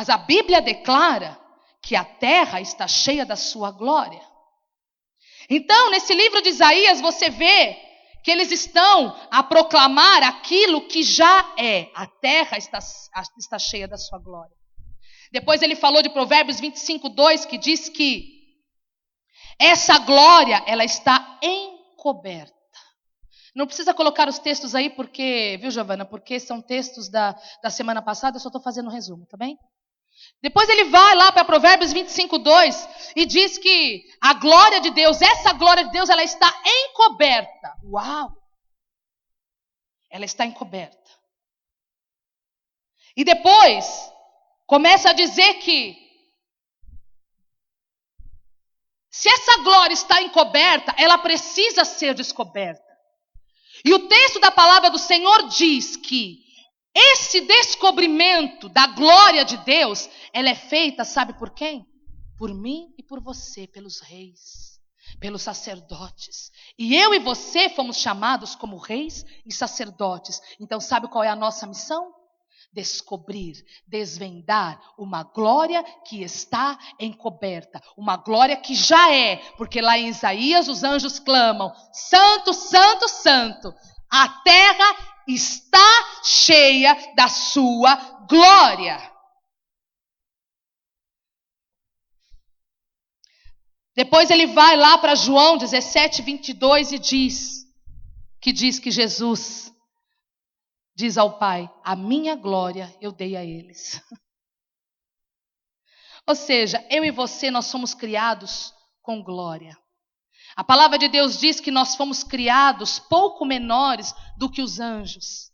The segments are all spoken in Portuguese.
Mas a Bíblia declara que a terra está cheia da sua glória. Então, nesse livro de Isaías, você vê que eles estão a proclamar aquilo que já é. A terra está cheia da sua glória. Depois ele falou de Provérbios 25:2, que diz que essa glória, ela está encoberta. Não precisa colocar os textos aí, porque, viu, Giovana? Porque são textos da semana passada, eu só estou fazendo um resumo, tá bem? Depois ele vai lá para Provérbios 25:2 e diz que a glória de Deus, essa glória de Deus, ela está encoberta. Uau! Ela está encoberta. E depois começa a dizer que se essa glória está encoberta, ela precisa ser descoberta. E o texto da palavra do Senhor diz que esse descobrimento da glória de Deus, ela é feita, sabe por quem? Por mim e por você, pelos reis, pelos sacerdotes. E eu e você fomos chamados como reis e sacerdotes. Então sabe qual é a nossa missão? Descobrir, desvendar uma glória que está encoberta, uma glória que já é, porque lá em Isaías os anjos clamam: Santo, Santo, Santo, a terra está cheia da sua glória. Depois ele vai lá para João 17:22 e diz que Jesus diz ao Pai: a minha glória eu dei a eles. Ou seja, eu e você, nós somos criados com glória. A palavra de Deus diz que nós fomos criados pouco menores do que os anjos.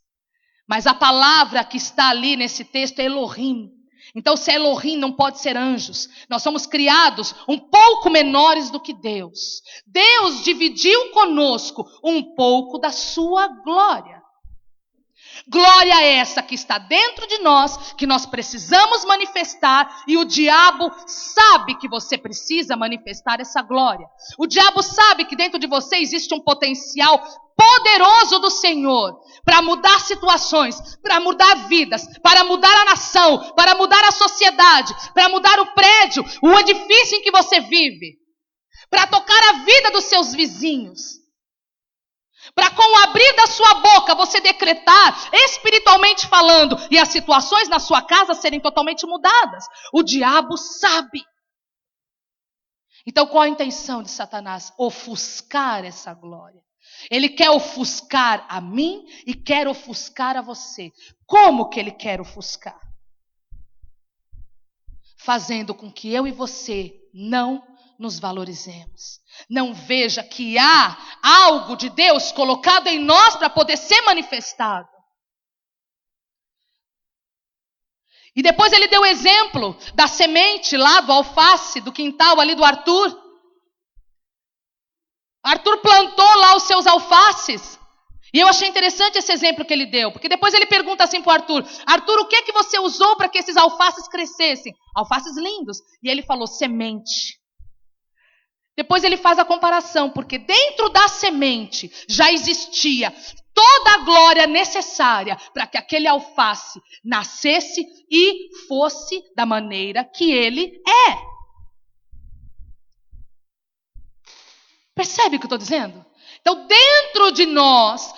Mas a palavra que está ali nesse texto é Elohim. Então, se é Elohim, não pode ser anjos. Nós somos criados um pouco menores do que Deus. Deus dividiu conosco um pouco da sua glória. Glória essa que está dentro de nós, que nós precisamos manifestar, e o diabo sabe que você precisa manifestar essa glória. O diabo sabe que dentro de você existe um potencial poderoso do Senhor para mudar situações, para mudar vidas, para mudar a nação, para mudar a sociedade, para mudar o prédio, o edifício em que você vive, para tocar a vida dos seus vizinhos. Para com o abrir da sua boca você decretar, espiritualmente falando, e as situações na sua casa serem totalmente mudadas. O diabo sabe. Então qual a intenção de Satanás? Ofuscar essa glória. Ele quer ofuscar a mim e quer ofuscar a você. Como que ele quer ofuscar? Fazendo com que eu e você não nos valorizemos. Não veja que há algo de Deus colocado em nós para poder ser manifestado. E depois ele deu o exemplo da semente lá do alface, do quintal ali do Arthur. Arthur plantou lá os seus alfaces. E eu achei interessante esse exemplo que ele deu. Porque depois ele pergunta assim para o Arthur: Arthur, o que é que você usou para que esses alfaces crescessem? Alfaces lindos. E ele falou: semente. Depois ele faz a comparação, porque dentro da semente já existia toda a glória necessária para que aquele alface nascesse e fosse da maneira que ele é. Percebe o que eu estou dizendo? Então, dentro de nós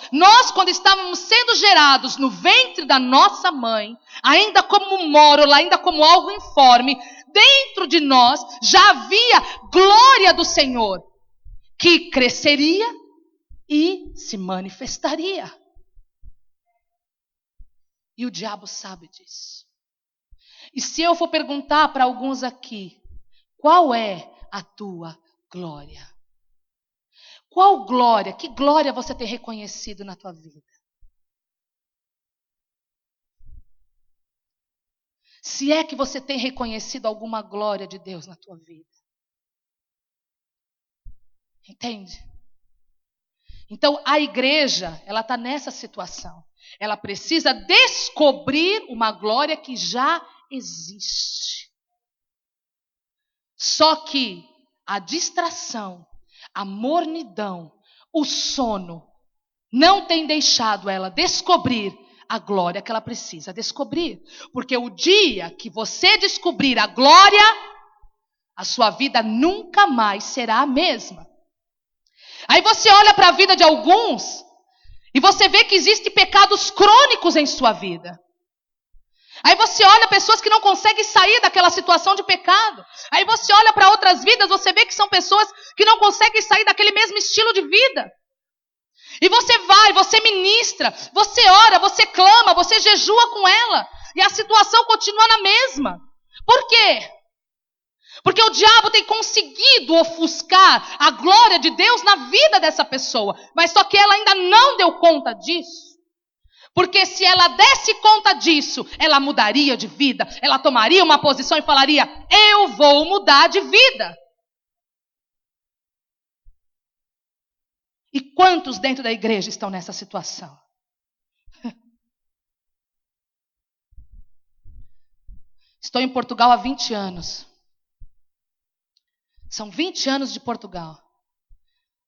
quando estávamos sendo gerados no ventre da nossa mãe, ainda como mórula, ainda como algo informe, dentro de nós já havia glória do Senhor, que cresceria e se manifestaria. E o diabo sabe disso. E se eu for perguntar para alguns aqui, qual é a tua glória? Qual glória, que glória você tem reconhecido na tua vida? Se é que você tem reconhecido alguma glória de Deus na tua vida. Entende? Então a igreja, ela está nessa situação. Ela precisa descobrir uma glória que já existe. Só que a distração, a mornidão, o sono, não tem deixado ela descobrir a glória que ela precisa descobrir. Porque o dia que você descobrir a glória, a sua vida nunca mais será a mesma. Aí você olha para a vida de alguns e você vê que existem pecados crônicos em sua vida. Aí você olha pessoas que não conseguem sair daquela situação de pecado. Aí você olha para outras vidas, você vê que são pessoas que não conseguem sair daquele mesmo estilo de vida. E você vai, você ministra, você ora, você clama, você jejua com ela. E a situação continua na mesma. Por quê? Porque o diabo tem conseguido ofuscar a glória de Deus na vida dessa pessoa. Mas só que ela ainda não deu conta disso. Porque se ela desse conta disso, ela mudaria de vida. Ela tomaria uma posição e falaria: eu vou mudar de vida. E quantos dentro da igreja estão nessa situação? Estou em Portugal há 20 anos. São 20 anos de Portugal.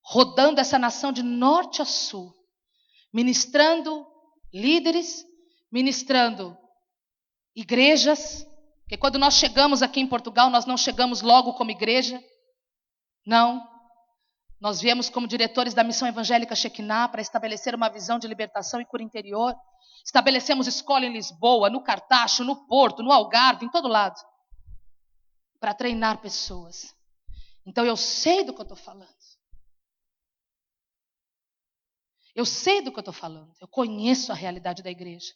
Rodando essa nação de norte a sul. Ministrando líderes, ministrando igrejas. Porque quando nós chegamos aqui em Portugal, nós não chegamos logo como igreja. Não. Nós viemos como diretores da Missão Evangélica Shekinah para estabelecer uma visão de libertação e cura interior. Estabelecemos escola em Lisboa, no Cartacho, no Porto, no Algarve, em todo lado. Para treinar pessoas. Então eu sei do que eu estou falando. Eu sei do que eu estou falando. Eu conheço a realidade da igreja.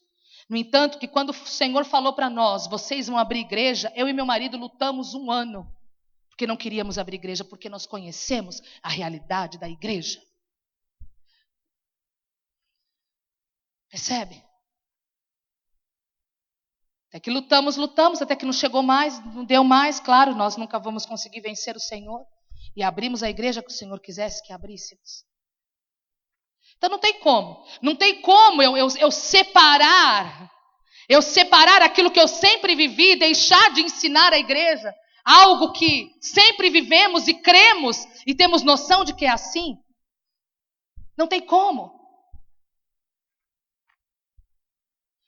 No entanto, que quando o Senhor falou para nós, vocês vão abrir igreja, eu e meu marido lutamos 1 ano. Porque não queríamos abrir igreja, porque nós conhecemos a realidade da igreja. Percebe? Até que lutamos, até que não chegou mais, não deu mais. Claro, nós nunca vamos conseguir vencer o Senhor. E abrimos a igreja que o Senhor quisesse que abríssemos. Então não tem como. Não tem como eu separar aquilo que eu sempre vivi, deixar de ensinar a igreja algo que sempre vivemos e cremos e temos noção de que é assim. Não tem como.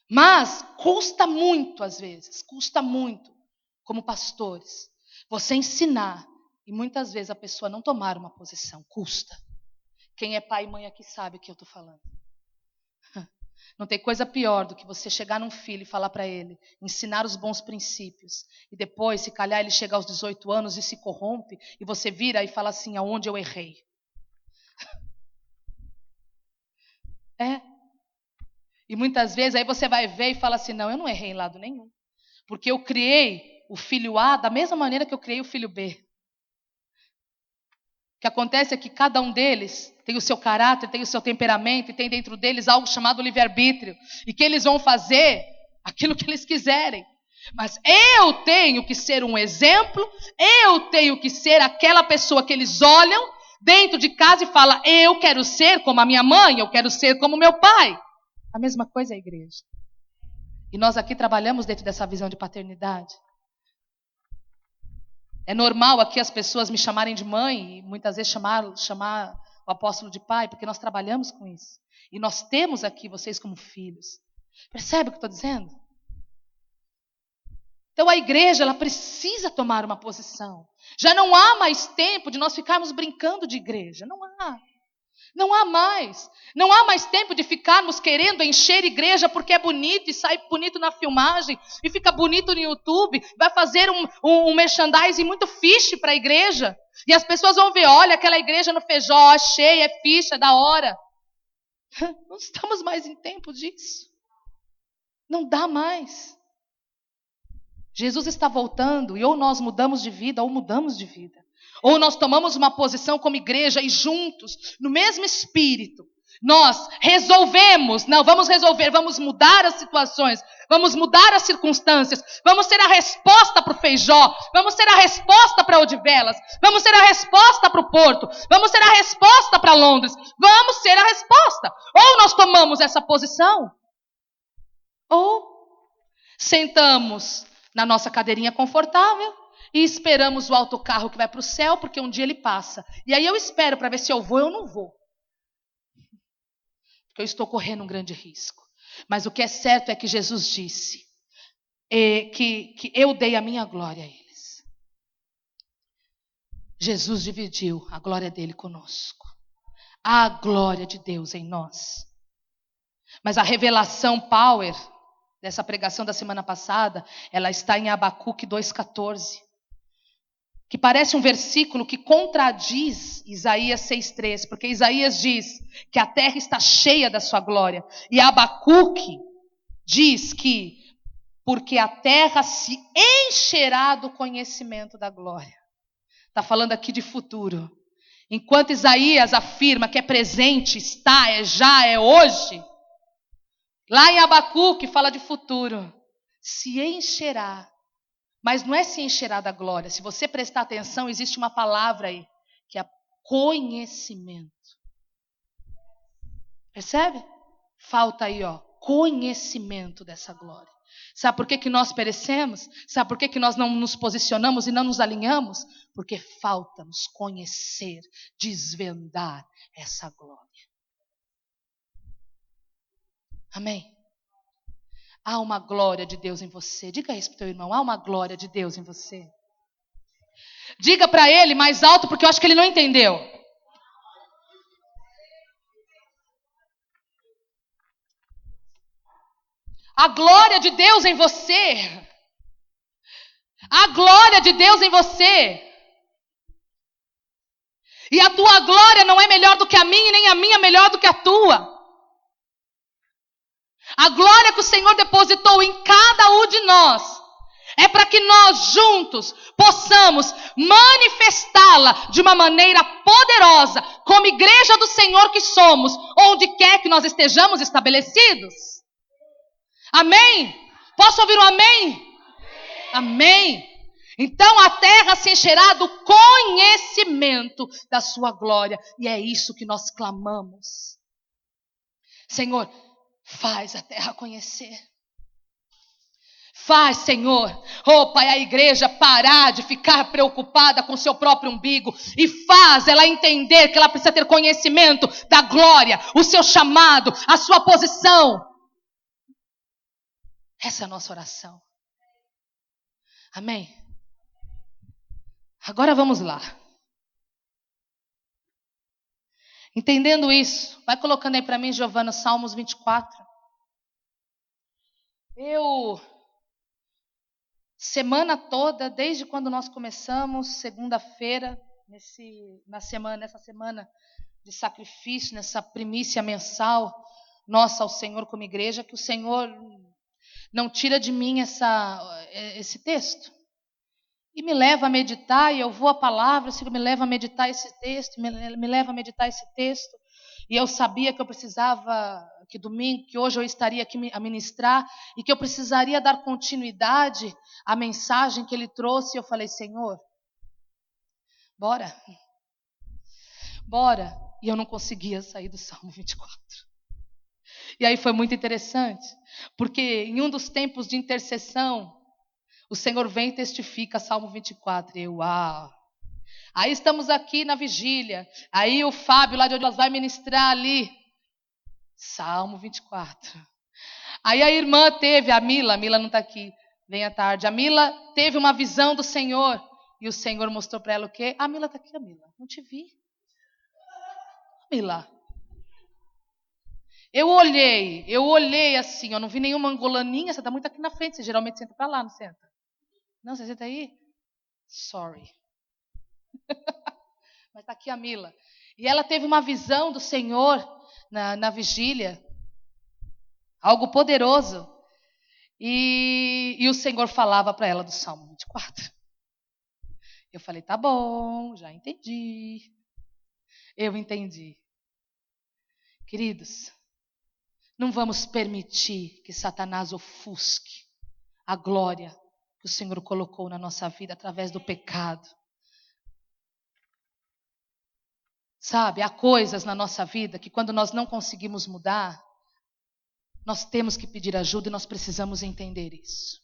Mas custa muito às vezes, custa muito, como pastores, você ensinar e muitas vezes a pessoa não tomar uma posição, custa. Quem é pai e mãe aqui sabe o que eu estou falando. Não tem coisa pior do que você chegar num filho e falar para ele, ensinar os bons princípios. E depois, se calhar, ele chega aos 18 anos e se corrompe. E você vira e fala assim, aonde eu errei? É. E muitas vezes aí você vai ver e fala assim, não, eu não errei em lado nenhum. Porque eu criei o filho A da mesma maneira que eu criei o filho B. O que acontece é que cada um deles tem o seu caráter, tem o seu temperamento e tem dentro deles algo chamado livre-arbítrio. E que eles vão fazer aquilo que eles quiserem. Mas eu tenho que ser um exemplo, eu tenho que ser aquela pessoa que eles olham dentro de casa e falam, eu quero ser como a minha mãe, eu quero ser como meu pai. A mesma coisa é a igreja. E nós aqui trabalhamos dentro dessa visão de paternidade. É normal aqui as pessoas me chamarem de mãe e muitas vezes chamar o apóstolo de pai, porque nós trabalhamos com isso. E nós temos aqui vocês como filhos. Percebe o que eu estou dizendo? Então a igreja, ela precisa tomar uma posição. Já não há mais tempo de nós ficarmos brincando de igreja. Não há. Não há mais. Não há mais tempo de ficarmos querendo encher igreja porque é bonito e sai bonito na filmagem e fica bonito no YouTube. Vai fazer um merchandising muito fiche para a igreja. E as pessoas vão ver, olha, aquela igreja no Feijó, é cheia, é ficha, é da hora. Não estamos mais em tempo disso. Não dá mais. Jesus está voltando e ou nós mudamos de vida ou mudamos de vida. Ou nós tomamos uma posição como igreja e juntos, no mesmo espírito, nós resolvemos, não, vamos resolver, vamos mudar as situações, vamos mudar as circunstâncias, vamos ser a resposta para o Feijó, vamos ser a resposta para Odivelas, vamos ser a resposta para o Porto, vamos ser a resposta para Londres, vamos ser a resposta. Ou nós tomamos essa posição, ou sentamos na nossa cadeirinha confortável, e esperamos o autocarro que vai para o céu, porque um dia ele passa. E aí eu espero para ver se eu vou ou não vou. Porque eu estou correndo um grande risco. Mas o que é certo é que Jesus disse que eu dei a minha glória a eles. Jesus dividiu a glória dele conosco. A glória de Deus em nós. Mas a revelação power dessa pregação da semana passada, ela está em Abacuque 2,14. Que parece um versículo que contradiz Isaías 6,3. Porque Isaías diz que a terra está cheia da sua glória. E Abacuque diz que porque a terra se encherá do conhecimento da glória. Está falando aqui de futuro. Enquanto Isaías afirma que é presente, está, é já, é hoje. Lá em Abacuque fala de futuro. Se encherá. Mas não é se encherá da glória. Se você prestar atenção, existe uma palavra aí, que é conhecimento. Percebe? Falta aí, conhecimento dessa glória. Sabe por que nós perecemos? Sabe por que nós não nos posicionamos e não nos alinhamos? Porque falta-nos conhecer, desvendar essa glória. Amém? Há uma glória de Deus em você. Diga isso para o teu irmão, há uma glória de Deus em você. Diga para ele mais alto, porque eu acho que ele não entendeu. A glória de Deus em você. A glória de Deus em você. E a tua glória não é melhor do que a minha, nem a minha é melhor do que a tua. A glória que o Senhor depositou em cada um de nós é para que nós juntos possamos manifestá-la de uma maneira poderosa, como igreja do Senhor que somos, onde quer que nós estejamos estabelecidos. Amém? Posso ouvir um amém? Amém. Então a terra se encherá do conhecimento da sua glória. E é isso que nós clamamos. Senhor, faz a terra conhecer. Faz, Senhor, Pai, a igreja parar de ficar preocupada com seu próprio umbigo e faz ela entender que ela precisa ter conhecimento da glória, o seu chamado, a sua posição. Essa é a nossa oração. Amém? Agora vamos lá. Entendendo isso, vai colocando aí para mim, Giovana, Salmos 24. Semana toda, desde quando nós começamos, segunda-feira, nessa semana de sacrifício, nessa primícia mensal nossa ao Senhor como igreja, que o Senhor não tira de mim esse texto. E me leva a meditar, e eu vou à palavra, o Senhor me leva a meditar esse texto, me leva a meditar esse texto. E eu sabia que eu precisava, que hoje eu estaria aqui a ministrar, e que eu precisaria dar continuidade à mensagem que ele trouxe. E eu falei, Senhor, bora. E eu não conseguia sair do Salmo 24. E aí foi muito interessante, porque em um dos tempos de intercessão, o Senhor vem e testifica Salmo 24. E eu, uau! Aí estamos aqui na vigília. Aí o Fábio lá de onde nós vai ministrar ali. Salmo 24. Aí a irmã teve, a Mila não está aqui, vem à tarde. A Mila teve uma visão do Senhor. E o Senhor mostrou para ela o quê? A Mila está aqui, a Mila. Não te vi. Mila. Eu olhei assim, eu não vi nenhuma angolaninha. Você está muito aqui na frente, você geralmente senta para lá, não senta? Não, você senta aí? Sorry. Mas está aqui a Mila. E ela teve uma visão do Senhor na vigília. Algo poderoso. E o Senhor falava para ela do Salmo 24. Eu falei, tá bom, já entendi. Eu entendi. Queridos, não vamos permitir que Satanás ofusque a glória que o Senhor colocou na nossa vida através do pecado. Sabe, há coisas na nossa vida que quando nós não conseguimos mudar, nós temos que pedir ajuda e nós precisamos entender isso.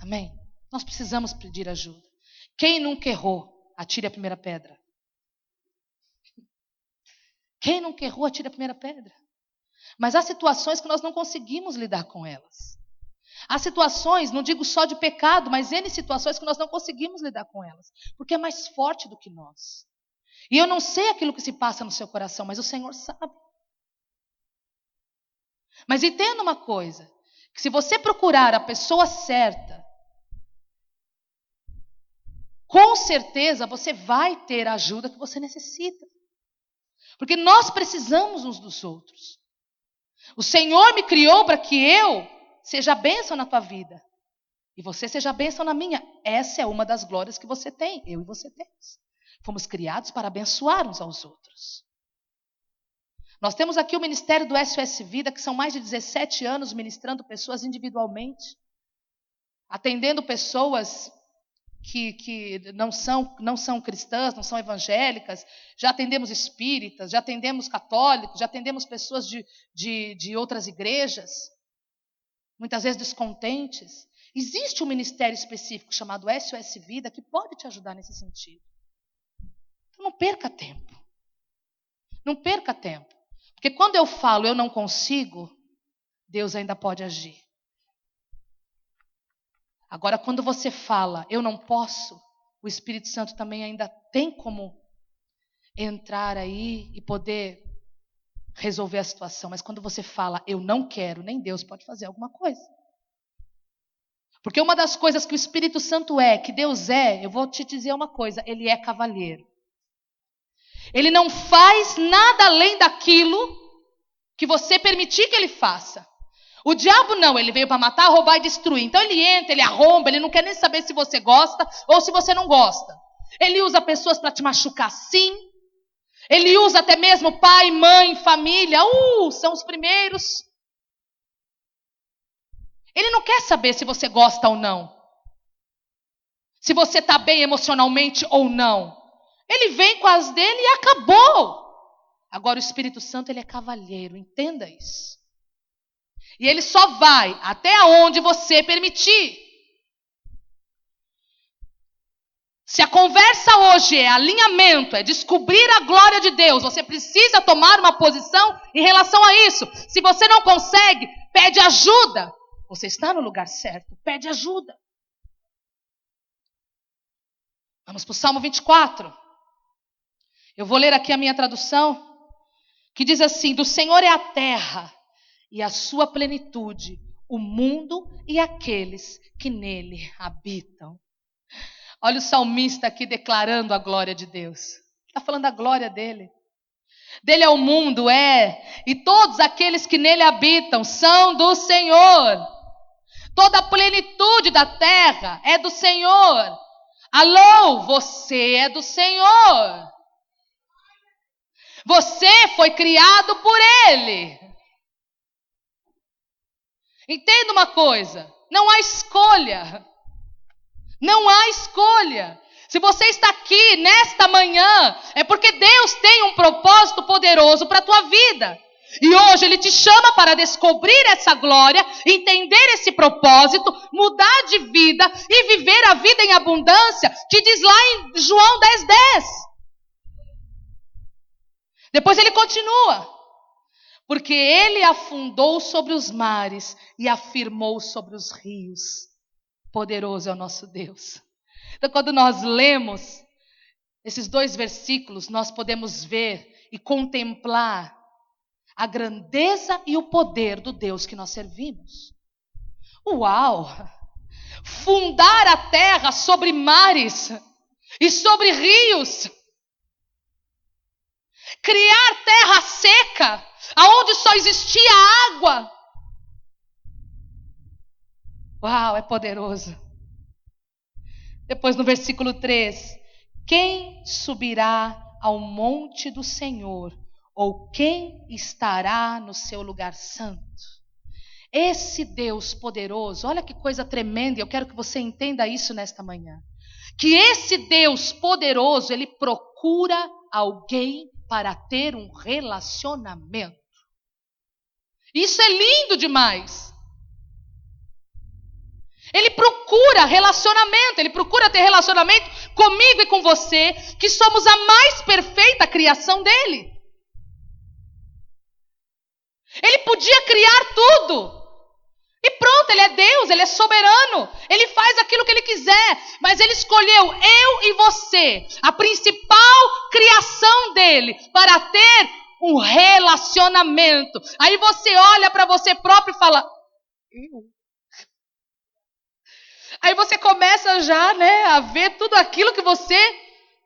Amém? Nós precisamos pedir ajuda. Quem nunca errou, atire a primeira pedra. Quem nunca errou, atire a primeira pedra. Mas há situações que nós não conseguimos lidar com elas. Há situações, não digo só de pecado, mas N situações que nós não conseguimos lidar com elas. Porque é mais forte do que nós. E eu não sei aquilo que se passa no seu coração, mas o Senhor sabe. Mas entenda uma coisa, que se você procurar a pessoa certa, com certeza você vai ter a ajuda que você necessita. Porque nós precisamos uns dos outros. O Senhor me criou para que eu seja bênção na tua vida. E você seja bênção na minha. Essa é uma das glórias que você tem, eu e você temos. Fomos criados para abençoar uns aos outros. Nós temos aqui o ministério do SOS Vida, que são mais de 17 anos ministrando pessoas individualmente. Atendendo pessoas que não são cristãs, não são evangélicas. Já atendemos espíritas, já atendemos católicos, já atendemos pessoas de outras igrejas. Muitas vezes descontentes. Existe um ministério específico chamado SOS Vida que pode te ajudar nesse sentido. Então não perca tempo. Não perca tempo. Porque quando eu falo eu não consigo, Deus ainda pode agir. Agora, quando você fala eu não posso, o Espírito Santo também ainda tem como entrar aí e poder resolver a situação. Mas quando você fala eu não quero, nem Deus pode fazer alguma coisa. Porque uma das coisas que o Espírito Santo é, que Deus é, eu vou te dizer uma coisa, ele é cavalheiro. Ele não faz nada além daquilo que você permitir que ele faça. O diabo não, ele veio para matar, roubar e destruir. Então ele entra, ele arromba, ele não quer nem saber se você gosta ou se você não gosta. Ele usa pessoas para te machucar, sim. Ele usa até mesmo pai, mãe, família. São os primeiros. Ele não quer saber se você gosta ou não. Se você está bem emocionalmente ou não. Ele vem com as dele e acabou. Agora o Espírito Santo, ele é cavalheiro, entenda isso. E ele só vai até onde você permitir. Se a conversa hoje é alinhamento, é descobrir a glória de Deus, você precisa tomar uma posição em relação a isso. Se você não consegue, pede ajuda. Você está no lugar certo, pede ajuda. Vamos para o Salmo 24. Eu vou ler aqui a minha tradução, que diz assim: do Senhor é a terra e a sua plenitude, o mundo e aqueles que nele habitam. Olha o salmista aqui declarando a glória de Deus. Está falando da glória dele. Dele é o mundo, e todos aqueles que nele habitam são do Senhor. Toda a plenitude da terra é do Senhor. Alô, você é do Senhor. Você foi criado por Ele. Entenda uma coisa, não há escolha. Não há escolha. Se você está aqui nesta manhã, é porque Deus tem um propósito poderoso para a tua vida. E hoje Ele te chama para descobrir essa glória, entender esse propósito, mudar de vida e viver a vida em abundância, que diz lá em João 10:10. Depois ele continua. Porque Ele afundou sobre os mares e afirmou sobre os rios. Poderoso é o nosso Deus. Então, quando nós lemos esses 2 versículos, nós podemos ver e contemplar a grandeza e o poder do Deus que nós servimos. Uau! Fundar a terra sobre mares e sobre rios. Criar terra seca, aonde só existia água. Uau, é poderoso. Depois no versículo 3. Quem subirá ao monte do Senhor? Ou quem estará no seu lugar santo? Esse Deus poderoso, olha que coisa tremenda, eu quero que você entenda isso nesta manhã. Que esse Deus poderoso, Ele procura alguém para ter um relacionamento. Isso é lindo demais. Ele procura relacionamento, Ele procura ter relacionamento comigo e com você, que somos a mais perfeita criação dEle. Ele podia criar tudo. E pronto, ele é Deus, ele é soberano. Ele faz aquilo que ele quiser. Mas ele escolheu eu e você, a principal criação dele, para ter um relacionamento. Aí você olha para você próprio e fala: eu? Aí você começa já, né, a ver tudo aquilo que você,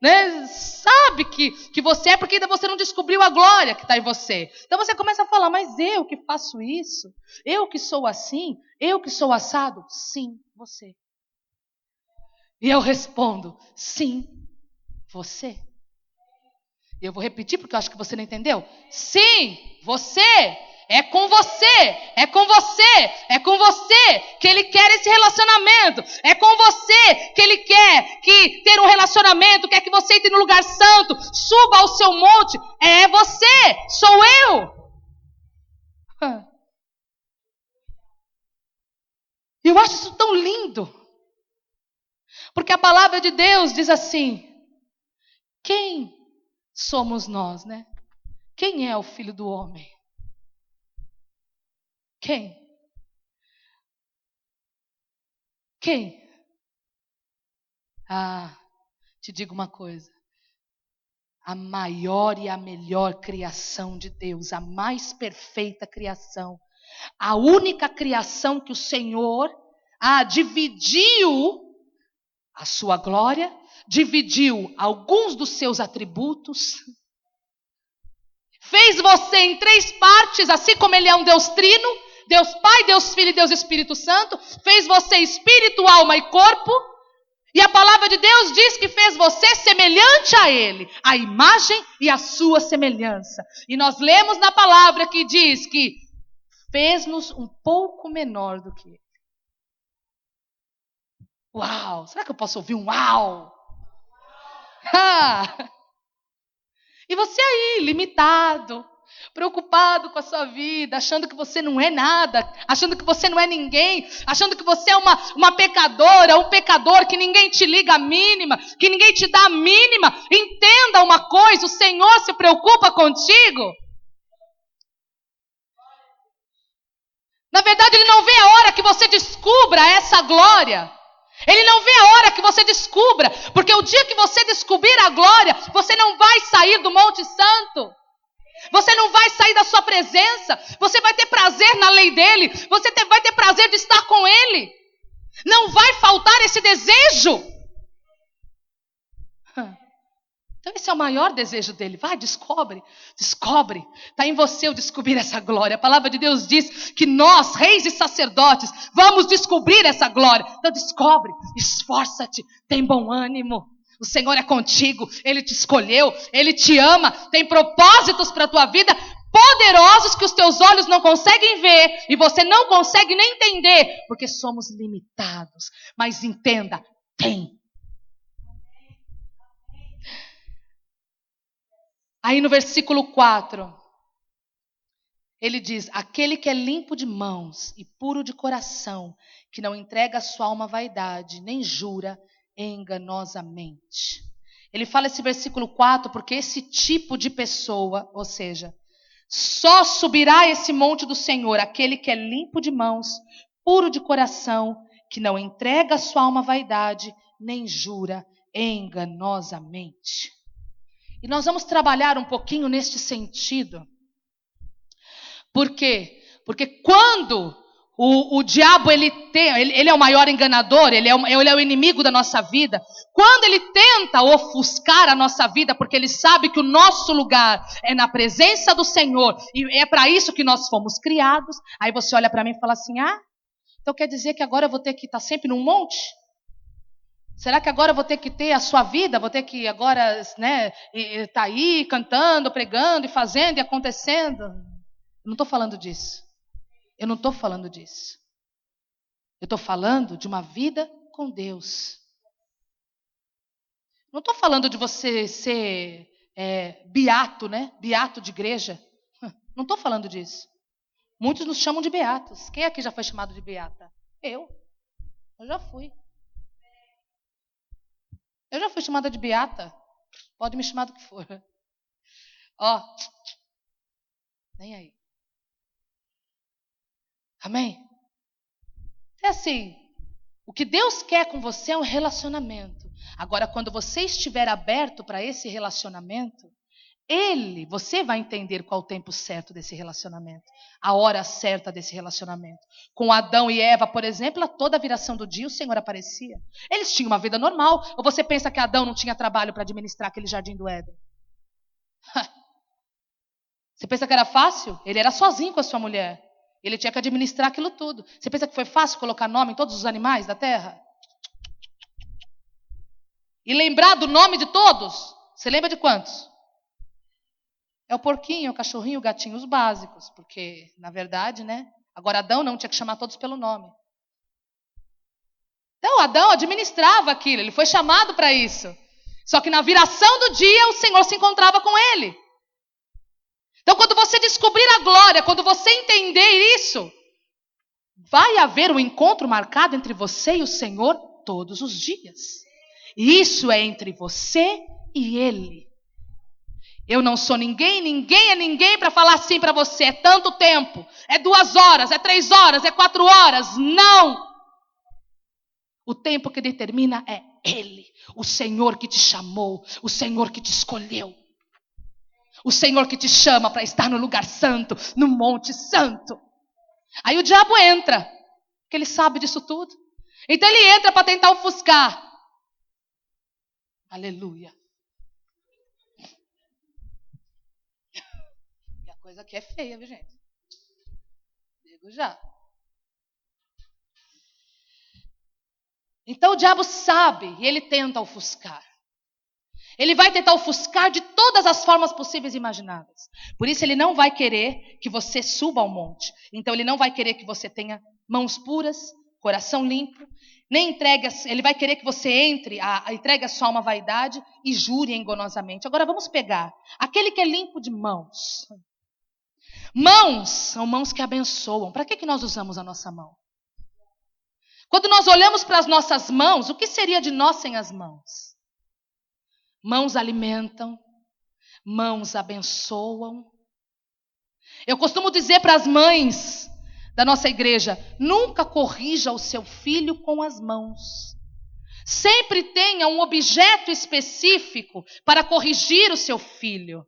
né, sabe que você é, porque ainda você não descobriu a glória que está em você. Então você começa a falar: mas eu que faço isso? Eu que sou assim? Eu que sou assado? Sim, você. E eu respondo: sim, você. E eu vou repetir porque eu acho que você não entendeu. Sim, você. É com você, é com você, é com você que ele quer esse relacionamento. É com você que ele quer que ter um relacionamento, quer que você entre no lugar santo, suba ao seu monte. É você, sou eu. E eu acho isso tão lindo. Porque a palavra de Deus diz assim: quem somos nós, né? Quem é o Filho do Homem? Quem? Quem? Ah, te digo uma coisa. A maior e a melhor criação de Deus, a mais perfeita criação, a única criação que o Senhor dividiu a sua glória, dividiu alguns dos seus atributos, fez você em 3 partes, assim como ele é um Deus trino, Deus Pai, Deus Filho e Deus Espírito Santo, fez você espírito, alma e corpo. E a palavra de Deus diz que fez você semelhante a Ele, a imagem e a sua semelhança. E nós lemos na palavra que diz que fez-nos um pouco menor do que Ele. Uau! Será que eu posso ouvir um uau? E você aí, limitado, preocupado com a sua vida, achando que você não é nada, achando que você não é ninguém, achando que você é uma pecadora, um pecador, que ninguém te liga a mínima, que ninguém te dá a mínima. Entenda uma coisa: o Senhor se preocupa contigo. Na verdade, Ele não vê a hora que você descubra essa glória. Ele não vê a hora que você descubra, porque o dia que você descobrir a glória, você não vai sair do Monte Santo. Você não vai sair da sua presença. Você vai ter prazer na lei dele. Você vai ter prazer de estar com ele. Não vai faltar esse desejo. Então esse é o maior desejo dele. Vai, descobre. Descobre. Está em você o descobrir essa glória. A palavra de Deus diz que nós, reis e sacerdotes, vamos descobrir essa glória. Então descobre. Esforça-te. Tem bom ânimo. O Senhor é contigo, Ele te escolheu, Ele te ama, tem propósitos para a tua vida, poderosos que os teus olhos não conseguem ver e você não consegue nem entender, porque somos limitados. Mas entenda, tem. Aí no versículo 4, ele diz: aquele que é limpo de mãos e puro de coração, que não entrega a sua alma à vaidade, nem jura enganosamente. Ele fala esse versículo 4 porque esse tipo de pessoa, ou seja, só subirá esse monte do Senhor aquele que é limpo de mãos, puro de coração, que não entrega a sua alma à vaidade, nem jura enganosamente. E nós vamos trabalhar um pouquinho neste sentido. Por quê? Porque quando o diabo ele é o maior enganador, ele é o inimigo da nossa vida. Quando ele tenta ofuscar a nossa vida, porque ele sabe que o nosso lugar é na presença do Senhor, e é para isso que nós fomos criados, aí você olha para mim e fala assim: então quer dizer que agora eu vou ter que estar sempre num monte? Será que agora eu vou ter que ter a sua vida? Vou ter que agora, né, estar aí cantando, pregando e fazendo e acontecendo? Eu não estou falando disso. Eu não estou falando disso. Eu estou falando de uma vida com Deus. Não estou falando de você ser beato, né? Beato de igreja. Não estou falando disso. Muitos nos chamam de beatos. Quem aqui já foi chamado de beata? Eu já fui. Eu já fui chamada de beata. Pode me chamar do que for. Nem aí. Amém? É assim, o que Deus quer com você é um relacionamento. Agora, quando você estiver aberto para esse relacionamento, você vai entender qual o tempo certo desse relacionamento, a hora certa desse relacionamento. Com Adão e Eva, por exemplo, a toda a viração do dia o Senhor aparecia. Eles tinham uma vida normal. Ou você pensa que Adão não tinha trabalho para administrar aquele jardim do Éden? Você pensa que era fácil? Ele era sozinho com a sua mulher. Ele tinha que administrar aquilo tudo. Você pensa que foi fácil colocar nome em todos os animais da terra? E lembrar do nome de todos? Você lembra de quantos? É o porquinho, o cachorrinho, o gatinho, os básicos. Porque, na verdade, né? Agora Adão não tinha que chamar todos pelo nome. Então Adão administrava aquilo. Ele foi chamado para isso. Só que na viração do dia o Senhor se encontrava com ele. Então, quando você descobrir a glória, quando você entender isso, vai haver um encontro marcado entre você e o Senhor todos os dias. E isso é entre você e Ele. Eu não sou ninguém, ninguém é ninguém para falar assim para você. É tanto tempo, é 2 horas, é 3 horas, é 4 horas. Não! O tempo que determina é Ele. O Senhor que te chamou, o Senhor que te escolheu. O Senhor que te chama para estar no lugar santo, no monte santo. Aí o diabo entra, porque ele sabe disso tudo. Então ele entra para tentar ofuscar. Aleluia. E a coisa aqui é feia, viu, gente? Digo já. Então o diabo sabe e ele tenta ofuscar. Ele vai tentar ofuscar de todas as formas possíveis e imagináveis. Por isso ele não vai querer que você suba ao monte. Então ele não vai querer que você tenha mãos puras, coração limpo. Nem entregue, ele vai querer que você entregue a sua alma à vaidade e jure enganosamente. Agora vamos pegar aquele que é limpo de mãos. Mãos são mãos que abençoam. Para que nós usamos a nossa mão? Quando nós olhamos para as nossas mãos, o que seria de nós sem as mãos? Mãos alimentam, mãos abençoam. Eu costumo dizer para as mães da nossa igreja, nunca corrija o seu filho com as mãos. Sempre tenha um objeto específico para corrigir o seu filho.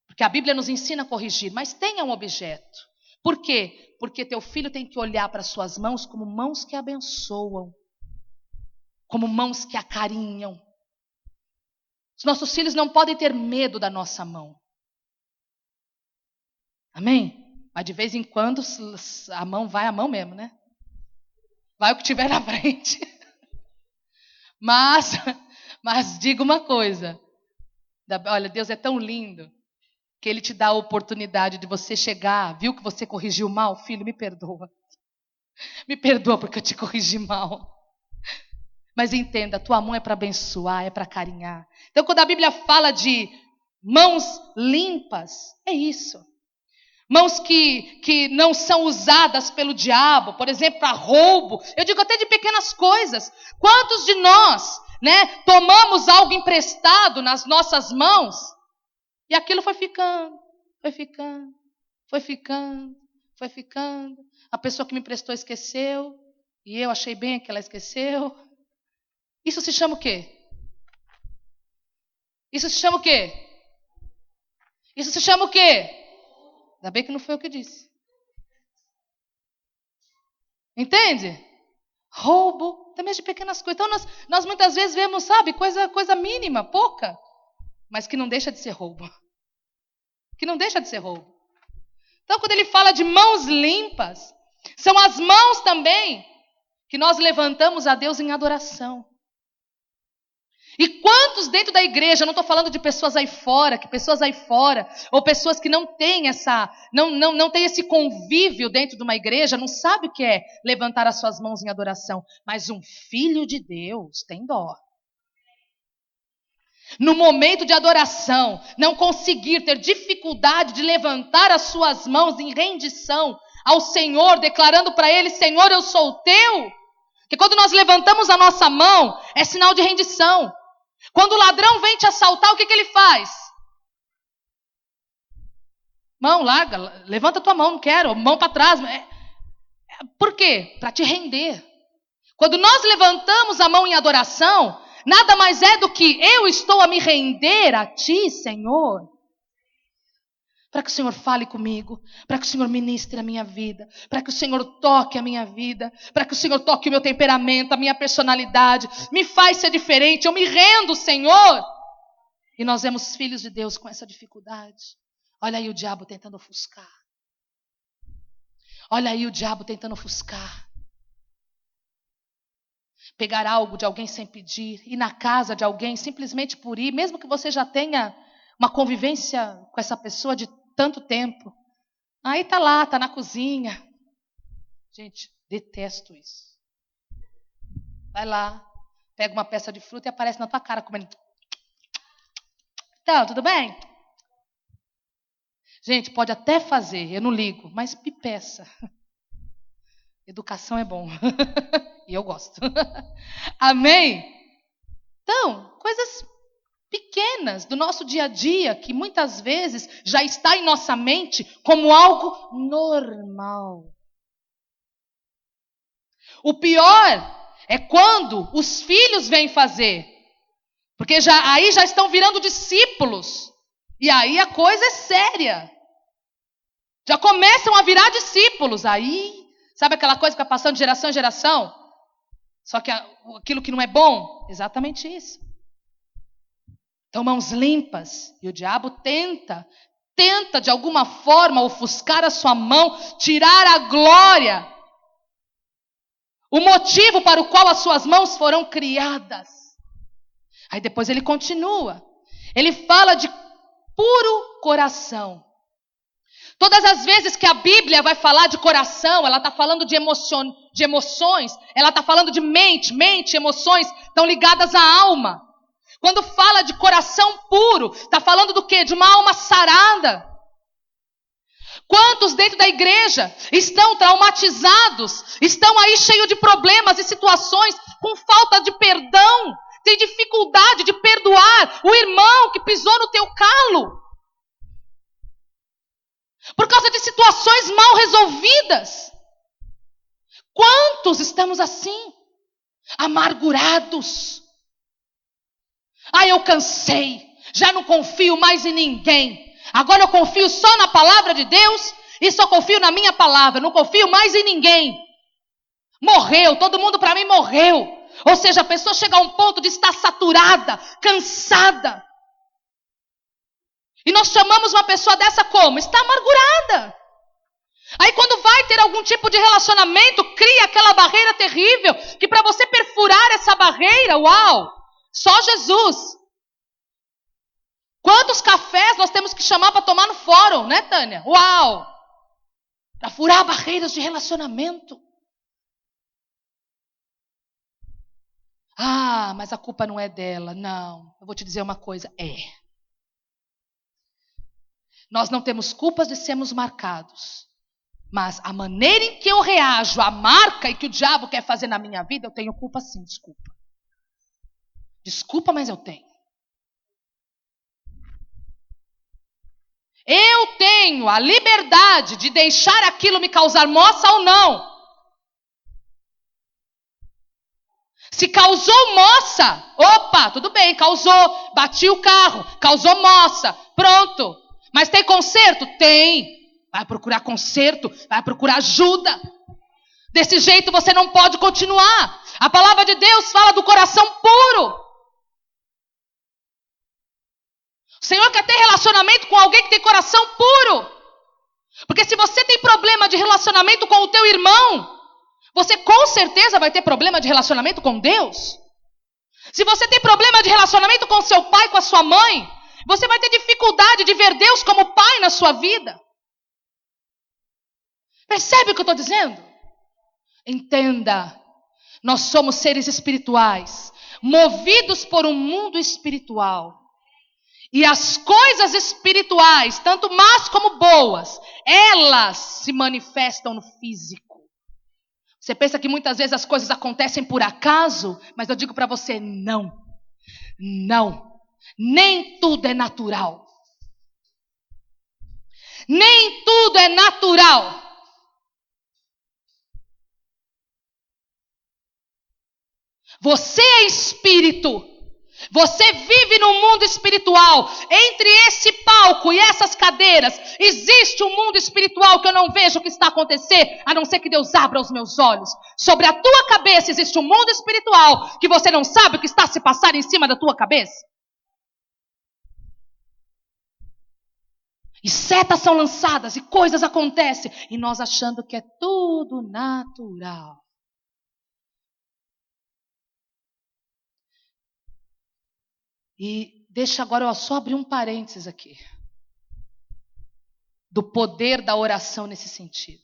Porque a Bíblia nos ensina a corrigir, mas tenha um objeto. Por quê? Porque teu filho tem que olhar para as suas mãos como mãos que abençoam, como mãos que acarinham. Os nossos filhos não podem ter medo da nossa mão. Amém? Mas de vez em quando a mão vai a mão mesmo, né? Vai o que tiver na frente. Mas diga uma coisa. Olha, Deus é tão lindo que Ele te dá a oportunidade de você chegar. Viu que você corrigiu mal? Filho, me perdoa. Me perdoa porque eu te corrigi mal. Mas entenda, a tua mão é para abençoar, é para carinhar. Então, quando a Bíblia fala de mãos limpas, é isso. Mãos que não são usadas pelo diabo, por exemplo, para roubo. Eu digo até de pequenas coisas. Quantos de nós, tomamos algo emprestado nas nossas mãos e aquilo foi ficando, foi ficando, foi ficando, foi ficando. A pessoa que me emprestou esqueceu e eu achei bem que ela esqueceu. Isso se chama o quê? Isso se chama o quê? Isso se chama o quê? Ainda bem que não foi eu que disse. Entende? Roubo, também de pequenas coisas. Então nós muitas vezes vemos, sabe, coisa mínima, pouca, mas que não deixa de ser roubo. Que não deixa de ser roubo. Então quando ele fala de mãos limpas, são as mãos também que nós levantamos a Deus em adoração. E quantos dentro da igreja, não estou falando de pessoas aí fora, ou pessoas que não têm não têm esse convívio dentro de uma igreja, não sabe o que é levantar as suas mãos em adoração. Mas um filho de Deus tem dó. No momento de adoração, não conseguir ter dificuldade de levantar as suas mãos em rendição ao Senhor, declarando para Ele, Senhor, eu sou o teu. Porque quando nós levantamos a nossa mão, é sinal de rendição. Quando o ladrão vem te assaltar, o que ele faz? Mão, larga, levanta tua mão, não quero, mão para trás. Por quê? Para te render. Quando nós levantamos a mão em adoração, nada mais é do que eu estou a me render a ti, Senhor. Para que o Senhor fale comigo, para que o Senhor ministre a minha vida, para que o Senhor toque a minha vida, para que o Senhor toque o meu temperamento, a minha personalidade, me faz ser diferente, eu me rendo, Senhor. E nós vemos filhos de Deus com essa dificuldade. Olha aí o diabo tentando ofuscar. Olha aí o diabo tentando ofuscar. Pegar algo de alguém sem pedir, ir na casa de alguém simplesmente por ir, mesmo que você já tenha uma convivência com essa pessoa de tanto tempo. Aí tá lá, tá na cozinha. Gente, detesto isso. Vai lá, pega uma peça de fruta e aparece na tua cara comendo. Então, tudo bem? Gente, pode até fazer, eu não ligo, mas me peça. Educação é bom. E eu gosto. Amém? Então, coisas pequenas do nosso dia a dia, que muitas vezes já está em nossa mente como algo normal. O pior é quando os filhos vêm fazer. Porque aí já estão virando discípulos. E aí a coisa é séria. Já começam a virar discípulos. Aí, sabe aquela coisa que vai passando de geração em geração? Só que aquilo que não é bom, exatamente isso. Então, mãos limpas. E o diabo tenta de alguma forma ofuscar a sua mão, tirar a glória. O motivo para o qual as suas mãos foram criadas. Aí depois ele continua. Ele fala de puro coração. Todas as vezes que a Bíblia vai falar de coração, ela está falando de emoções, ela está falando de mente, emoções estão ligadas à alma. Quando fala de coração puro, está falando do quê? De uma alma sarada. Quantos dentro da igreja estão traumatizados, estão aí cheios de problemas e situações, com falta de perdão, tem dificuldade de perdoar o irmão que pisou no teu calo. Por causa de situações mal resolvidas. Quantos estamos assim? Amargurados. Eu cansei. Já não confio mais em ninguém. Agora eu confio só na palavra de Deus e só confio na minha palavra. Não confio mais em ninguém. Morreu. Todo mundo para mim morreu. Ou seja, a pessoa chega a um ponto de estar saturada, cansada. E nós chamamos uma pessoa dessa como? Está amargurada. Aí quando vai ter algum tipo de relacionamento, cria aquela barreira terrível, que para você perfurar essa barreira, só Jesus. Quantos cafés nós temos que chamar para tomar no fórum, né, Tânia? Para furar barreiras de relacionamento. Mas a culpa não é dela. Não, eu vou te dizer uma coisa, Nós não temos culpas de sermos marcados. Mas a maneira em que eu reajo à marca e que o diabo quer fazer na minha vida, eu tenho culpa sim, desculpa. Desculpa, mas eu tenho. Eu tenho a liberdade de deixar aquilo me causar moça ou não. Se causou moça, tudo bem, causou, bati o carro, causou moça, pronto. Mas tem conserto? Tem. Vai procurar conserto, vai procurar ajuda. Desse jeito você não pode continuar. A palavra de Deus fala do coração puro. O Senhor quer ter relacionamento com alguém que tem coração puro. Porque se você tem problema de relacionamento com o teu irmão, você com certeza vai ter problema de relacionamento com Deus. Se você tem problema de relacionamento com seu pai, com a sua mãe, você vai ter dificuldade de ver Deus como pai na sua vida. Percebe o que eu estou dizendo? Entenda, nós somos seres espirituais, movidos por um mundo espiritual. E as coisas espirituais, tanto más como boas, elas se manifestam no físico. Você pensa que muitas vezes as coisas acontecem por acaso, mas eu digo para você, não. Nem tudo é natural. Nem tudo é natural. Você é espírito. Você vive no mundo espiritual. Entre esse palco e essas cadeiras, existe um mundo espiritual que eu não vejo o que está a acontecer, a não ser que Deus abra os meus olhos. Sobre a tua cabeça existe um mundo espiritual que você não sabe o que está a se passar em cima da tua cabeça. E setas são lançadas e coisas acontecem. E nós achando que é tudo natural. E deixa agora eu só abrir um parênteses aqui. Do poder da oração nesse sentido.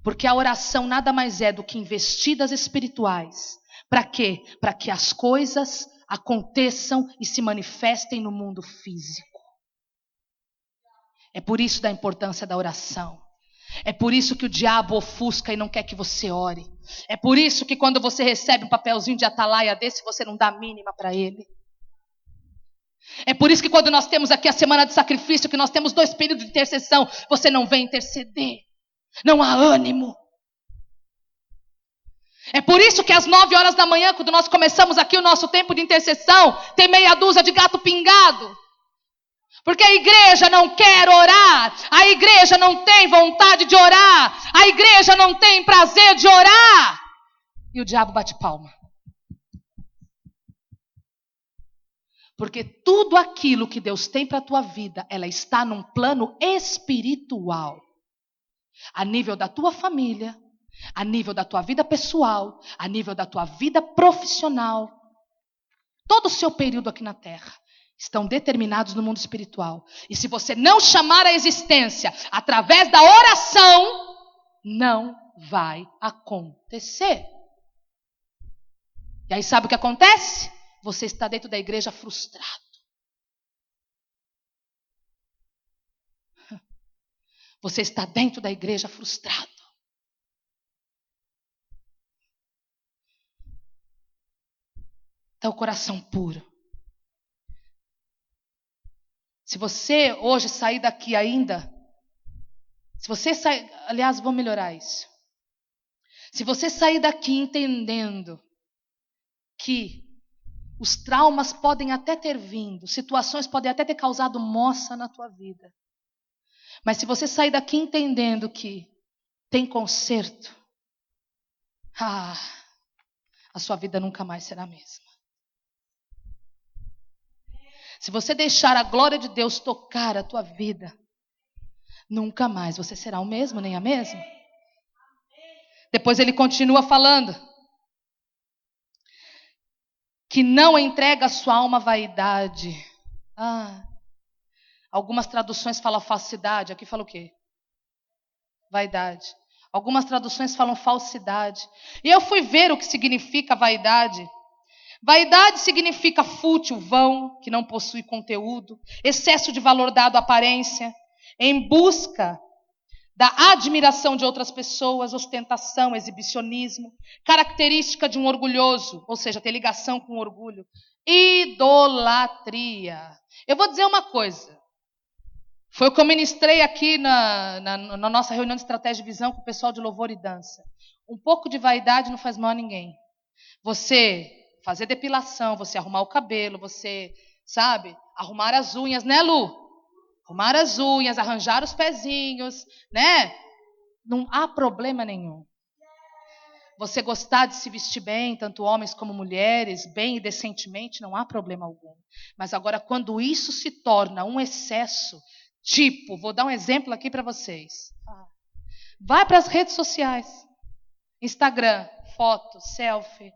Porque a oração nada mais é do que investidas espirituais. Para quê? Para que as coisas aconteçam e se manifestem no mundo físico. É por isso da importância da oração. É por isso que o diabo ofusca e não quer que você ore. É por isso que quando você recebe um papelzinho de atalaia desse, você não dá a mínima para ele. É por isso que quando nós temos aqui a semana de sacrifício, que nós temos 2 períodos de intercessão, você não vem interceder. Não há ânimo. É por isso que às 9 horas da manhã, quando nós começamos aqui o nosso tempo de intercessão, tem meia dúzia de gato pingado. Porque a igreja não quer orar, a igreja não tem vontade de orar, a igreja não tem prazer de orar. E o diabo bate palma. Porque tudo aquilo que Deus tem para a tua vida, ela está num plano espiritual. A nível da tua família, a nível da tua vida pessoal, a nível da tua vida profissional. Todo o seu período aqui na terra estão determinados no mundo espiritual. E se você não chamar a existência através da oração, não vai acontecer. E aí sabe o que acontece? Você está dentro da igreja frustrado. Você está dentro da igreja frustrado. Está o coração puro. Se você hoje sair daqui ainda, aliás, vou melhorar isso. Se você sair daqui entendendo que os traumas podem até ter vindo, situações podem até ter causado moça na tua vida. Mas se você sair daqui entendendo que tem conserto, a sua vida nunca mais será a mesma. Se você deixar a glória de Deus tocar a tua vida, nunca mais você será o mesmo, nem a mesma. Depois ele continua falando que não entrega a sua alma à vaidade. Algumas traduções falam falsidade, aqui fala o quê? Vaidade. Algumas traduções falam falsidade. E eu fui ver o que significa vaidade. Vaidade significa fútil, vão, que não possui conteúdo, excesso de valor dado à aparência, em busca da admiração de outras pessoas, ostentação, exibicionismo, característica de um orgulhoso, ou seja, ter ligação com orgulho, idolatria. Eu vou dizer uma coisa. Foi o que eu ministrei aqui na nossa reunião de estratégia de visão com o pessoal de louvor e dança. Um pouco de vaidade não faz mal a ninguém. Você fazer depilação, você arrumar o cabelo, você, sabe, arrumar as unhas, né, Lu? Arrumar as unhas, arranjar os pezinhos, né? Não há problema nenhum. Você gostar de se vestir bem, tanto homens como mulheres, bem e decentemente, não há problema algum. Mas agora, quando isso se torna um excesso, tipo, vou dar um exemplo aqui para vocês. Vai para as redes sociais. Instagram, foto, selfie.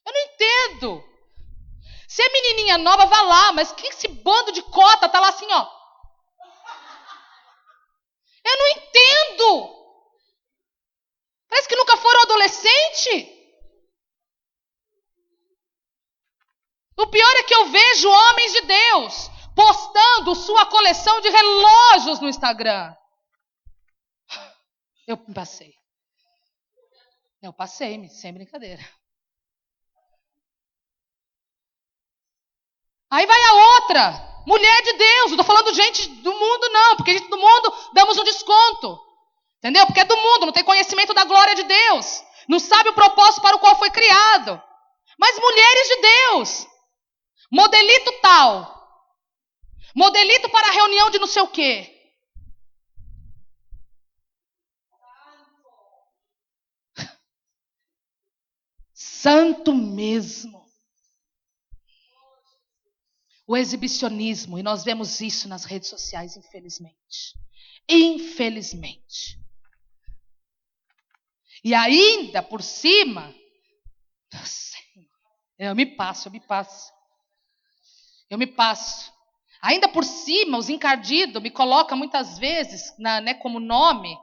Eu não entendo. Se é menininha nova, vá lá. Mas que esse bando de cota tá lá assim, ó. Eu não entendo. Parece que nunca foram adolescente. O pior é que eu vejo homens de Deus postando sua coleção de relógios no Instagram. Eu passei, sem brincadeira. Aí vai a outra, mulher de Deus. Não estou falando gente do mundo, não, porque gente do mundo damos um desconto. Entendeu? Porque é do mundo, não tem conhecimento da glória de Deus. Não sabe o propósito para o qual foi criado. Mas mulheres de Deus. Modelito tal. Modelito para a reunião de não sei o quê. Santo mesmo. O exibicionismo, e nós vemos isso nas redes sociais, infelizmente. Infelizmente. E ainda por cima, eu me passo. Ainda por cima, os encardidos me colocam muitas vezes como nome,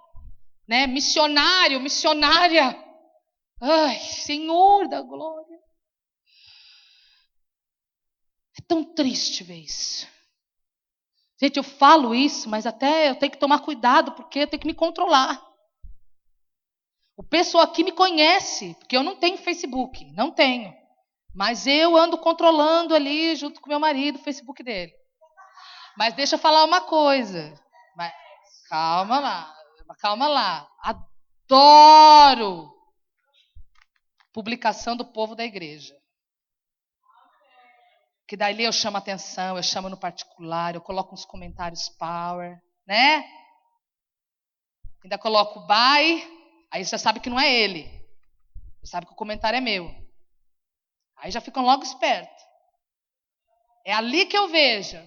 missionário, missionária. Ai, Senhor da glória. É tão triste ver isso. Gente, eu falo isso, mas até eu tenho que tomar cuidado, porque eu tenho que me controlar. O pessoal aqui me conhece, porque eu não tenho Facebook, não tenho. Mas eu ando controlando ali, junto com meu marido, o Facebook dele. Mas deixa eu falar uma coisa. Calma lá. Adoro publicação do povo da igreja. Que daí eu chamo atenção, eu chamo no particular, eu coloco uns comentários power, né? Ainda coloco bye, aí você já sabe que não é ele. Você sabe que o comentário é meu. Aí já ficam logo espertos. É ali que eu vejo.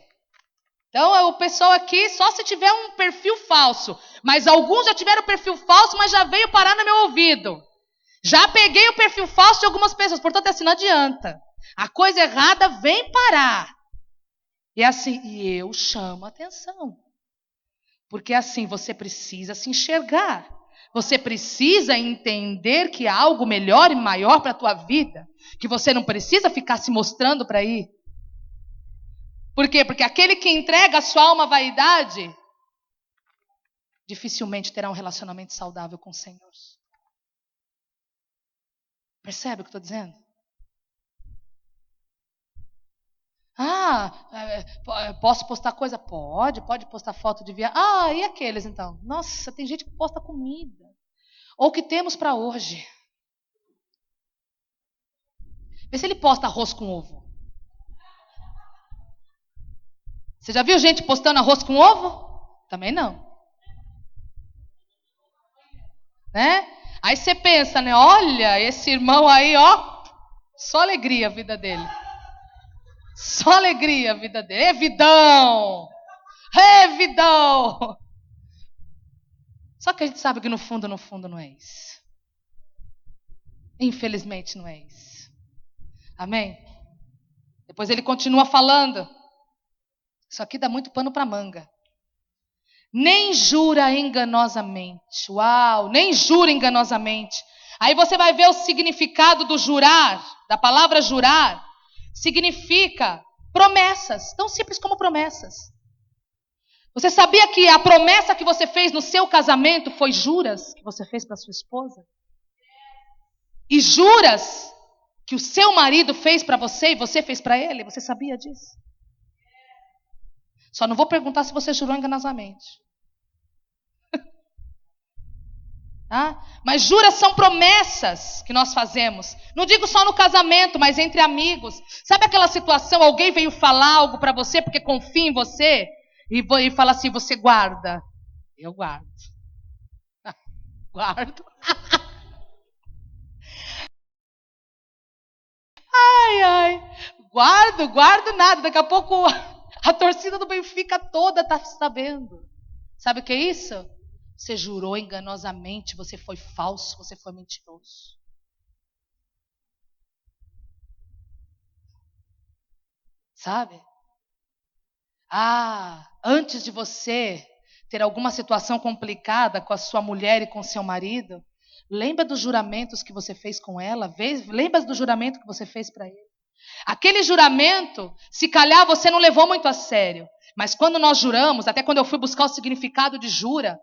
Então, o pessoal aqui, só se tiver um perfil falso. Mas alguns já tiveram perfil falso, mas já veio parar no meu ouvido. Já peguei o perfil falso de algumas pessoas. Portanto, assim, não adianta. A coisa errada vem parar. E assim, e eu chamo a atenção. Porque assim, você precisa se enxergar. Você precisa entender que há algo melhor e maior para a tua vida. Que você não precisa ficar se mostrando para ir. Por quê? Porque aquele que entrega a sua alma à vaidade, dificilmente terá um relacionamento saudável com o Senhor. Percebe o que eu estou dizendo? Posso postar coisa? Pode postar foto de viagem. E aqueles então? Nossa, tem gente que posta comida. Ou o que temos para hoje. Vê se ele posta arroz com ovo. Você já viu gente postando arroz com ovo? Também não. Né? Aí você pensa, né? Olha, esse irmão aí, ó. Só alegria a vida dele. Só alegria a vida dele. É vidão! É vidão! Só que a gente sabe que no fundo não é isso. Infelizmente não é isso. Amém? Depois ele continua falando. Isso aqui dá muito pano para manga. Nem jura enganosamente. Uau, nem jura enganosamente. Aí você vai ver o significado do jurar, da palavra jurar. Significa promessas, tão simples como promessas. Você sabia que a promessa que você fez no seu casamento foi juras que você fez para sua esposa? E juras que o seu marido fez para você e você fez para ele? Você sabia disso? Só não vou perguntar se você jurou enganosamente. Mas juras são promessas que nós fazemos. Não digo só no casamento, mas entre amigos. Sabe aquela situação, alguém veio falar algo para você porque confia em você e fala assim, você guarda. Eu guardo. Guardo. Ai. Guardo nada. Daqui a pouco a torcida do Benfica toda está sabendo. Sabe o que é isso? Você jurou enganosamente, você foi falso, você foi mentiroso. Sabe? Antes de você ter alguma situação complicada com a sua mulher e com o seu marido, lembra dos juramentos que você fez com ela? Lembra do juramento que você fez para ele? Aquele juramento, se calhar você não levou muito a sério. Mas quando nós juramos, até quando eu fui buscar o significado de jura,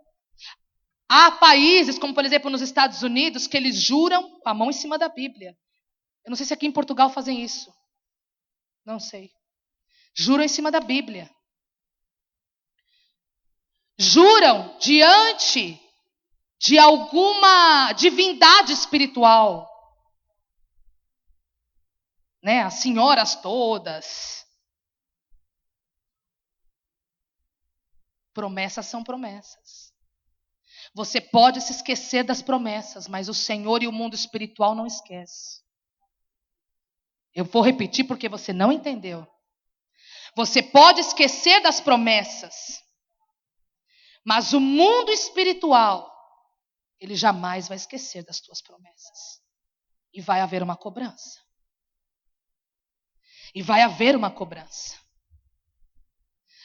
há países, como por exemplo nos Estados Unidos, que eles juram com a mão em cima da Bíblia. Eu não sei se aqui em Portugal fazem isso. Não sei. Juram em cima da Bíblia. Juram diante de alguma divindade espiritual. Né? As senhoras todas. Promessas são promessas. Você pode se esquecer das promessas, mas o Senhor e o mundo espiritual não esquecem. Eu vou repetir porque você não entendeu. Você pode esquecer das promessas, mas o mundo espiritual, ele jamais vai esquecer das tuas promessas. E vai haver uma cobrança. E vai haver uma cobrança.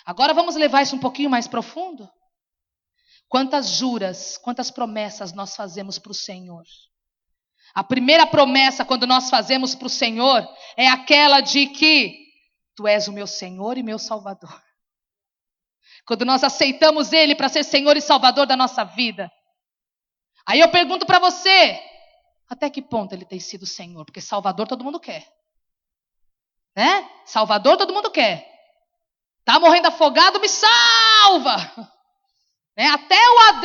Agora vamos levar isso um pouquinho mais profundo? Quantas juras, quantas promessas nós fazemos para o Senhor? A primeira promessa quando nós fazemos para o Senhor é aquela de que Tu és o meu Senhor e meu Salvador. Quando nós aceitamos Ele para ser Senhor e Salvador da nossa vida. Aí eu pergunto para você, até que ponto Ele tem sido Senhor? Porque Salvador todo mundo quer. Né? Salvador todo mundo quer. Tá morrendo afogado, me salva! Né? Até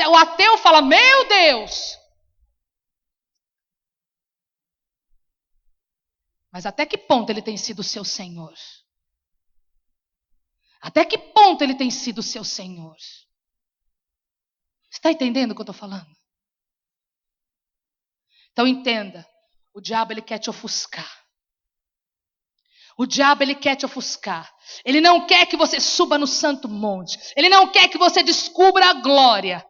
o ateu fala, meu Deus! Mas até que ponto Ele tem sido o seu Senhor? Até que ponto Ele tem sido o seu Senhor? Está entendendo o que eu estou falando? Então entenda, o diabo ele quer te ofuscar. O diabo ele quer te ofuscar. Ele não quer que você suba no santo monte. Ele não quer que você descubra a glória.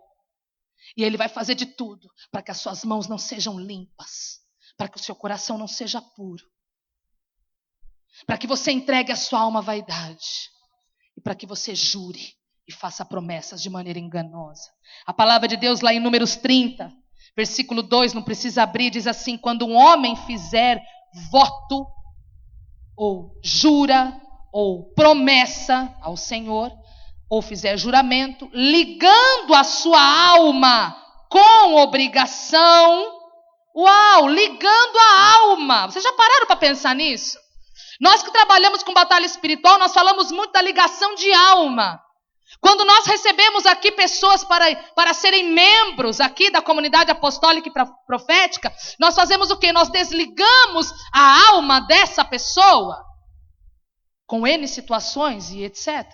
E ele vai fazer de tudo para que as suas mãos não sejam limpas. Para que o seu coração não seja puro. Para que você entregue a sua alma à vaidade. E para que você jure e faça promessas de maneira enganosa. A palavra de Deus lá em Números 30, versículo 2, não precisa abrir, diz assim: quando um homem fizer voto, ou jura, ou promessa ao Senhor, ou fizer juramento, ligando a sua alma com obrigação. Uau, ligando a alma. Vocês já pararam para pensar nisso? Nós que trabalhamos com batalha espiritual, nós falamos muito da ligação de alma. Quando nós recebemos aqui pessoas para serem membros aqui da comunidade apostólica e profética, nós fazemos o quê? Nós desligamos a alma dessa pessoa com N situações e etc.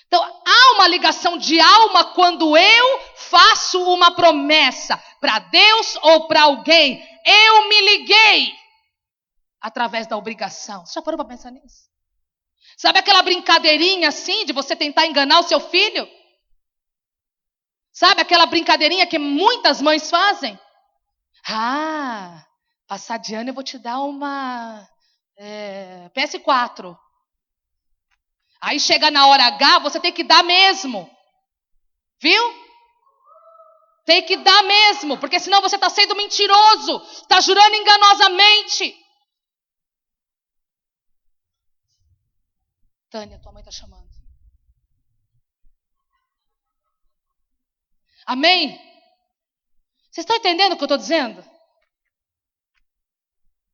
Então, há uma ligação de alma quando eu faço uma promessa para Deus ou para alguém. Eu me liguei através da obrigação. Você já parou para pensar nisso? Sabe aquela brincadeirinha assim de você tentar enganar o seu filho? Sabe aquela brincadeirinha que muitas mães fazem? Ah, passar de ano eu vou te dar uma PS4. Aí chega na hora H, você tem que dar mesmo. Viu? Tem que dar mesmo, porque senão você está sendo mentiroso, está jurando enganosamente. Tânia, tua mãe está chamando. Amém? Vocês estão entendendo o que eu estou dizendo?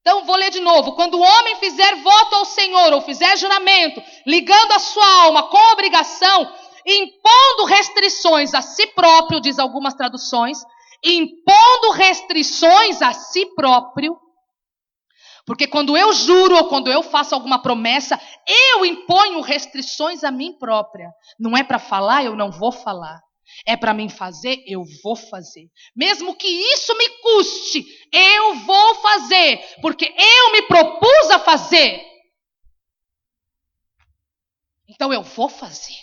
Então, vou ler de novo. Quando o homem fizer voto ao Senhor, ou fizer juramento, ligando a sua alma com obrigação, impondo restrições a si próprio, diz algumas traduções, impondo restrições a si próprio, porque quando eu juro ou quando eu faço alguma promessa, eu imponho restrições a mim própria. Não é para falar, eu não vou falar. É para mim fazer, eu vou fazer. Mesmo que isso me custe, eu vou fazer, porque eu me propus a fazer. Então eu vou fazer.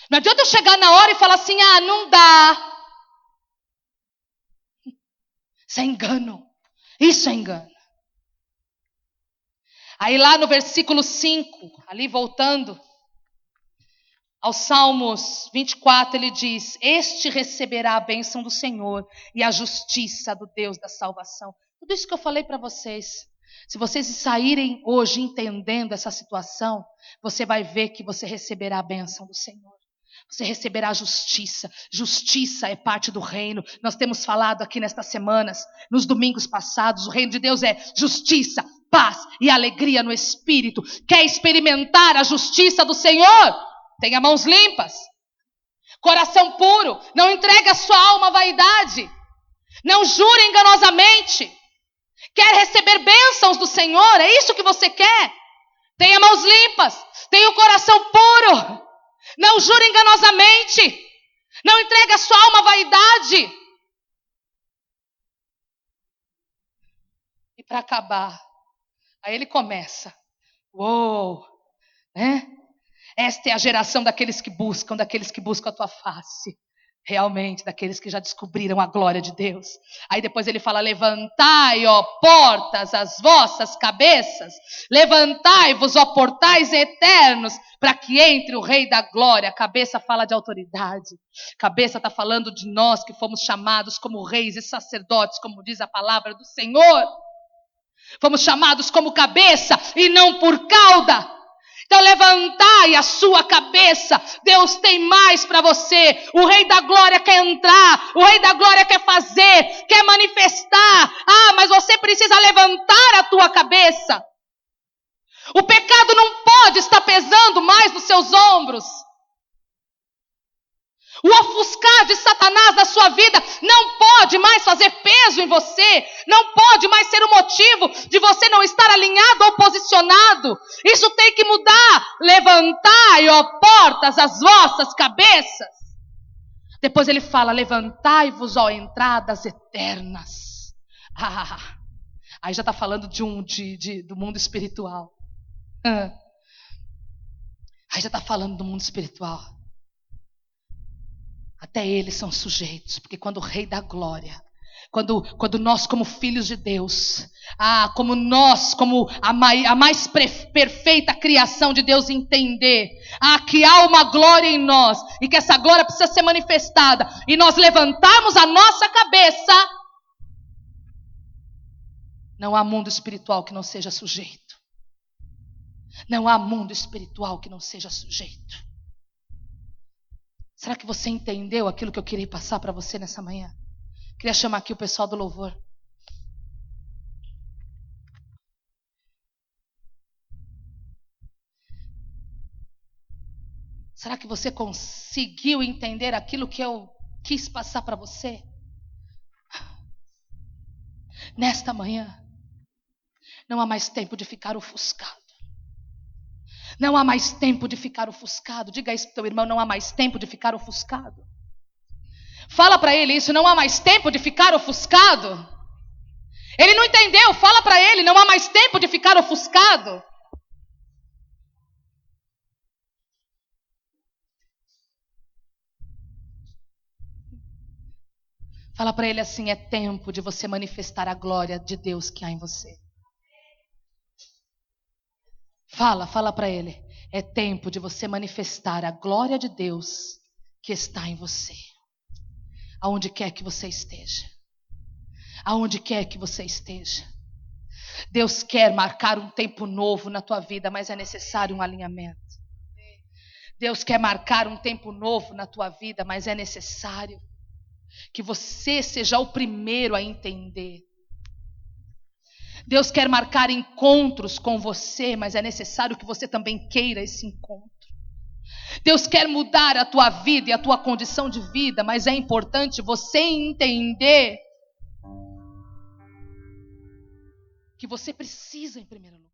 Não adianta eu chegar na hora e falar assim, não dá. Isso é engano. Isso é engano. Aí lá no versículo 5, ali voltando aos Salmos 24, ele diz: este receberá a bênção do Senhor e a justiça do Deus da salvação. Tudo isso que eu falei para vocês. Se vocês saírem hoje entendendo essa situação, você vai ver que você receberá a bênção do Senhor. Você receberá justiça. Justiça é parte do reino. Nós temos falado aqui nestas semanas, nos domingos passados, o reino de Deus é justiça, paz e alegria no Espírito. Quer experimentar a justiça do Senhor? Tenha mãos limpas, coração puro, não entregue a sua alma à vaidade, não jure enganosamente. Quer receber bênçãos do Senhor? É isso que você quer? Tenha mãos limpas, tenha o coração puro, não jure enganosamente, não entregue a sua alma à vaidade. E para acabar, aí ele começa. Uou, né? Esta é a geração daqueles que buscam a tua face. Realmente, daqueles que já descobriram a glória de Deus. Aí depois ele fala: levantai, ó portas, as vossas cabeças. Levantai-vos, ó portais eternos, para que entre o Rei da Glória. A cabeça fala de autoridade. A cabeça está falando de nós que fomos chamados como reis e sacerdotes, como diz a palavra do Senhor. Fomos chamados como cabeça e não por cauda. Então levantai a sua cabeça. Deus tem mais para você. O Rei da Glória quer entrar. O Rei da Glória quer fazer, quer manifestar. Mas você precisa levantar a tua cabeça. O pecado não pode estar pesando mais nos seus ombros. O ofuscar de Satanás na sua vida não pode mais fazer peso em você. Não pode mais ser o motivo de você não estar alinhado ou posicionado. Isso tem que mudar. Levantai, ó portas, as vossas cabeças. Depois ele fala: levantai-vos, ó entradas eternas. Aí já está falando do mundo espiritual. Aí já está falando do mundo espiritual. Até eles são sujeitos, porque quando o Rei da Glória, quando nós como filhos de Deus, como nós, como a mais perfeita criação de Deus entender, que há uma glória em nós, e que essa glória precisa ser manifestada, e nós levantarmos a nossa cabeça, não há mundo espiritual que não seja sujeito. Não há mundo espiritual que não seja sujeito. Será que você entendeu aquilo que eu queria passar para você nessa manhã? Queria chamar aqui o pessoal do louvor. Será que você conseguiu entender aquilo que eu quis passar para você? Nesta manhã, não há mais tempo de ficar ofuscado. Não há mais tempo de ficar ofuscado. Diga isso para o teu irmão: não há mais tempo de ficar ofuscado. Fala para ele isso: não há mais tempo de ficar ofuscado. Ele não entendeu, fala para ele: não há mais tempo de ficar ofuscado. Fala para ele assim: é tempo de você manifestar a glória de Deus que há em você. Fala para ele: é tempo de você manifestar a glória de Deus que está em você. Aonde quer que você esteja. Aonde quer que você esteja. Deus quer marcar um tempo novo na tua vida, mas é necessário um alinhamento. Deus quer marcar um tempo novo na tua vida, mas é necessário que você seja o primeiro a entender. Deus quer marcar encontros com você, mas é necessário que você também queira esse encontro. Deus quer mudar a tua vida e a tua condição de vida, mas é importante você entender que você precisa, em primeiro lugar,